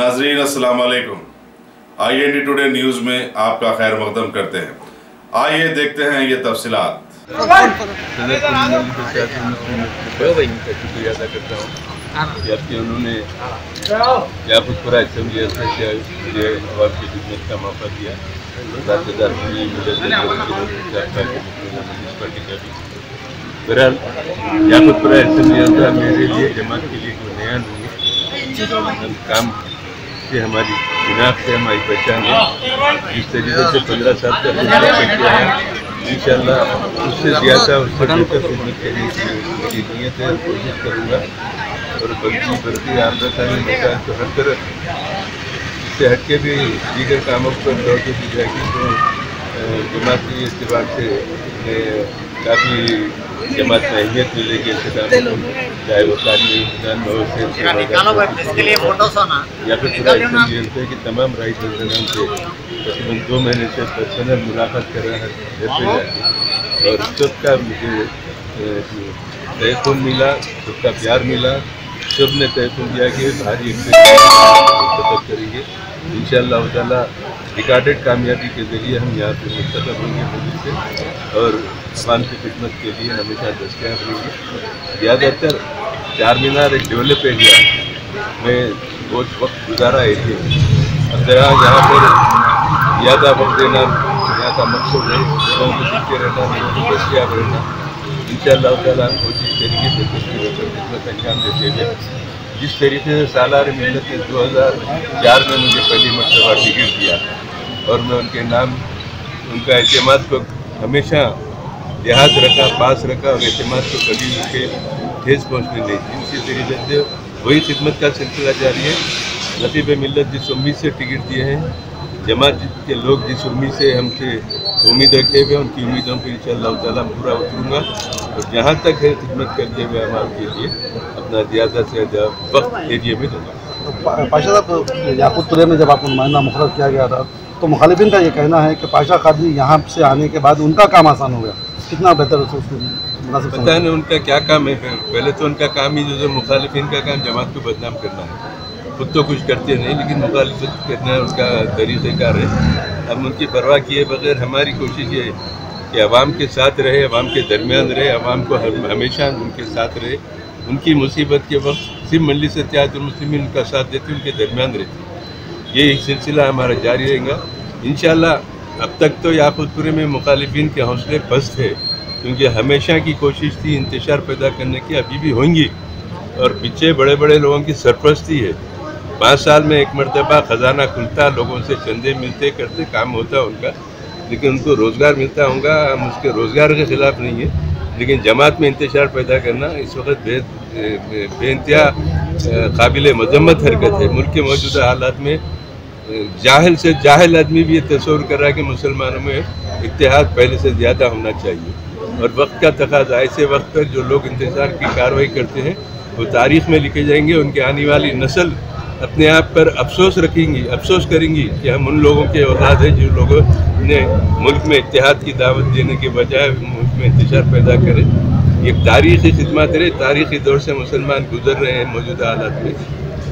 नाजरीन अस्सलाम वालेकुम। IND टुडे न्यूज़ में आपका खैर मकदम करते हैं। आइए देखते हैं ये तफसीलात। शुक्रिया अदा करता हूँ कि उन्होंने याकुतपुरा असेंबली से मुझे अवाम की खिदमत का मौका दिया। बहरहाल याकुतपुरा असेंबली मेरे लिए जमात के लिए कोई नया नहीं है। काम से हमारी शिनाख्त से हमारी पहचान है। जिस तरीके से 15 साल का खिदमत किया है, इंशाअल्लाह उससे ज़्यादा उससे बेहतर खिदमत करने की मेरी नीयत है, कोशिश करूँगा। और बल्कि आमदनी मकान तो हर तरफ इससे हट के भी दीगर कामों पर तवज्जो दी जाएगी। तो जमात के इत्तेफाक से काफ़ी जमात में अहमियत मिलेगी। चाहे वो तालीमी या फिर पूरा कि तमाम राइट होल्डरान से तकरीबन 2 महीने से पर्सनल मुलाकात कर रहा है और सबका मुझे तयक़ुन मिला, सबका प्यार मिला। सब ने तयक़ुन दिया कि भारी सफर करेंगे इंशाअल्लाह ताला। रिकॉर्डेड कामयाबी के ज़रिए हम यहाँ पर मुस्तक़बिल होंगे मज़ीद से और अवाम की खिदमत के लिए हमेशा दस्तयाब रहेंगे। ज़्यादातर चार मीनार एक डेवलप एरिया में बहुत वक्त गुजारा एरिया अब जरा यहाँ पर ज़्यादा वक्त देना यहाँ का मकसद है। लोगों को सीखते रहना, लोगों को दस्तयाब रहना। इंशाअल्लाह ताला कोशिश करेंगे खिदमत अंजाम देते हुए। जिस तरीके से सालार मिल्लत ने 2004 में मुझे पहली मरतबा टिकट दिया और मैं उनके नाम उनका एतमाद को हमेशा लिहाज रखा, पास रखा और एतमाद को कभी उनके ठेस पहुँचने नहीं दी। उसी तरीके से वही खिदमत का सिलसिला जारी है। नसीब मिल्लत जिस उम्मीद से टिकट दिए हैं, जमात के लोग जिस उम्मीद से हमसे उम्मीद रखे हुए उनकी उम्मीदों पर इंशाअल्लाह ताला पूरा उतरूँगा और जहाँ तक है खिदमत करते हुए अवाम के लिए अपना ज़्यादा से ज़्यादा वक्त एरिया में दूँगा। पाशा साहब, याकुतपुरे में जब आपको नुमाइंदा मुखर्रर किया गया था तो मुखालिफिन का ये कहना है कि पाशा कादरी यहाँ से आने के बाद उनका काम आसान हो गया। कितना बेहतर मुनासिब पता है उनका क्या काम है। पहले तो उनका काम ही जो मुखालिफिन का काम जमात को बदनाम करना है। खुद तो कुछ करते नहीं लेकिन मुखालिफत करना उनका तरीक़ेकार है। हम उनकी परवाह किए बगैर हमारी कोशिश ये है कि अवाम के साथ रहे, अवाम के दरमियान रहे, अवाम को हमेशा उनके साथ रहे। उनकी मुसीबत के वक्त सिर्फ मजलिस इत्तेहादुल मुस्लिमीन उनका साथ देती, उनके दरमियान रहती। ये एक सिलसिला हमारा जारी रहेगा इंशाअल्लाह। अब तक तो याकुतपुरे में मुखालिफिन के हौसले पस्त है क्योंकि हमेशा की कोशिश थी इंतशार पैदा करने की, अभी भी होंगी। और पीछे बड़े बड़े लोगों की सरपरस्ती है। 5 साल में एक मरतबा ख़जाना खुलता, लोगों से चंदे मिलते करते काम होता उनका, लेकिन उनको रोज़गार मिलता होगा। हम उसके रोज़गार के ख़िलाफ़ नहीं है लेकिन जमात में इंतशार पैदा करना इस वक्त बेइंतहा काबिल मजम्मत हरकत है। मुल्क के मौजूदा हालात में जाहिल से जाहिल आदमी भी ये तस्वर कर रहा है कि मुसलमानों में इत्तेहाद पहले से ज़्यादा होना चाहिए और वक्त का तकाज़ा। ऐसे वक्त पर जो लोग इंतजार की कार्रवाई करते हैं वो तारीख़ में लिखे जाएंगे। उनकी आने वाली नस्ल अपने आप पर अफसोस रखेंगी, अफसोस करेंगी कि हम उन लोगों के औलाद हैं जिन लोगों ने मुल्क में इत्तेहाद की दावत देने के बजाय मुल्क में इंतशार पैदा करें। ये तारीख़ी खिदमत रहे, तारीख़ी दौर से मुसलमान गुजर रहे हैं मौजूदा हालात में।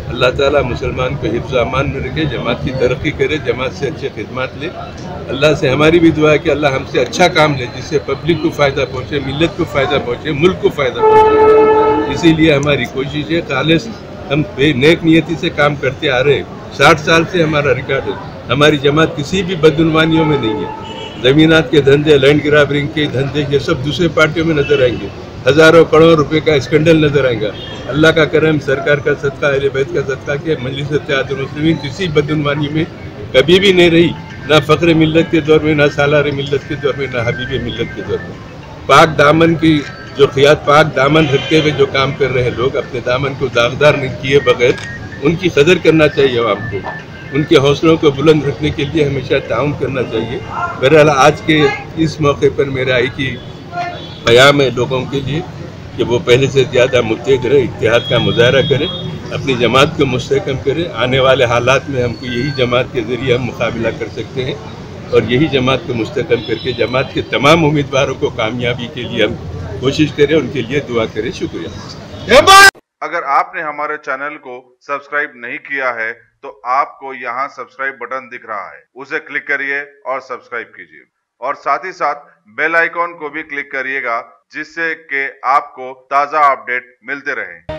अल्लाह ताला मुसलमान को हिफ्ज़ अमान में रखे, जमात की तरक्की करे, जमात से अच्छे खिदमत ले। अल्लाह से हमारी भी दुआ है कि अल्लाह हमसे अच्छा काम ले जिससे पब्लिक को फ़ायदा पहुँचे, मिल्लत को फ़ायदा पहुँचे, मुल्क को फ़ायदा पहुँचे। इसीलिए हमारी कोशिश है खालिस हम नेक नियति से काम करते आ रहे हैं। 60 साल से हमारा रिकॉर्ड है। हमारी जमात किसी भी बदउनवानियों में नहीं है। ज़मीनात के धंधे, लैंड ग्राबरिंग के धंधे, ये सब दूसरे पार्टियों में नज़र आएंगे। हज़ारों करोड़ रुपए का स्कैंडल नज़र आएगा। अल्लाह का करम, सरकार का सदका, अहले बैत का सदका के मजलिस इत्तेहादुल मुस्लिमीन किसी बदउनवानी में कभी भी नहीं रही, ना फ़ख्र मिल्लत के दौर में, ना सालार मिल्लत के दौर में, ना हबीब मिल्लत के दौर में। पाक दामन की जो क़ियादत, पाक दामन रखते हुए जो काम कर रहे हैं लोग, अपने दामन को दागदार नहीं किए बगैर उनकी कदर करना चाहिए। आवाम को उनके हौसलों को बुलंद रखने के लिए हमेशा ताउन करना चाहिए। बहरहाल आज के इस मौके पर मेरा एक ही क़याम है लोगों के लिए कि वो पहले से ज़्यादा मुत्तहिद रहे, इत्तेहाद का मुज़ाहरा करें, अपनी जमात को मुस्तहकम करें। आने वाले हालात में हमको यही जमात के ज़रिए हम मुकाबला कर सकते हैं और यही जमात को मुस्तहकम करके जमात के तमाम उम्मीदवारों को कामयाबी के लिए हम कोशिश करें, उनके लिए दुआ करें। शुक्रिया। अगर आपने हमारे चैनल को सब्सक्राइब नहीं किया है तो आपको यहाँ सब्सक्राइब बटन दिख रहा है, उसे क्लिक करिए और सब्सक्राइब कीजिए और साथ ही साथ बेल आइकॉन को भी क्लिक करिएगा जिससे कि आपको ताज़ा अपडेट मिलते रहें।